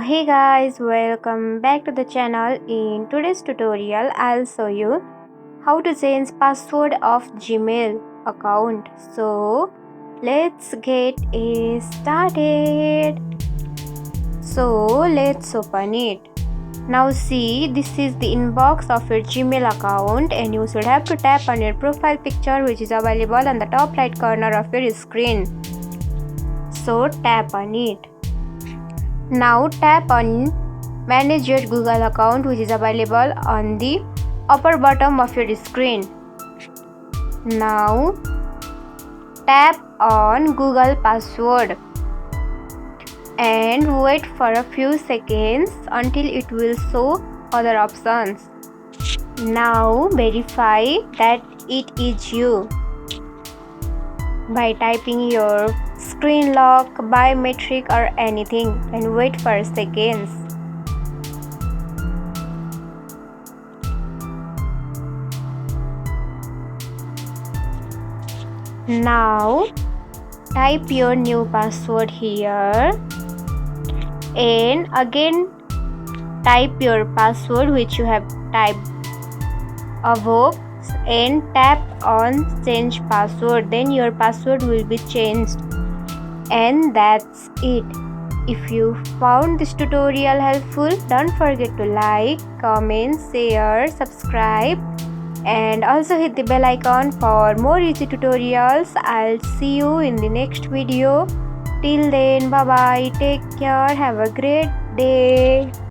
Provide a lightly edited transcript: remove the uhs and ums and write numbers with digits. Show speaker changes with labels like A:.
A: Hey guys, welcome back to the channel. In today's tutorial I'll show you how to change password of Gmail account. So let's get it started. So let's open it. Now see, this is the inbox of your Gmail account and you should have to tap on your profile picture which is available on the top right corner of your screen. So tap on it. Now tap on manage your Google account which is available on the upper bottom of your screen. Now tap on Google password and wait for a few seconds until it will show other options. Now verify that it is you by typing your screen lock, biometric or anything and wait for seconds. Now type your new password here and again type your password which you have typed above and tap on change password. Then your password will be changed. And that's it. If you found this tutorial helpful, don't forget to like, comment, share, subscribe and also hit the bell icon for more easy tutorials. I'll see you in the next video. Till then, bye bye, take care, have a great day.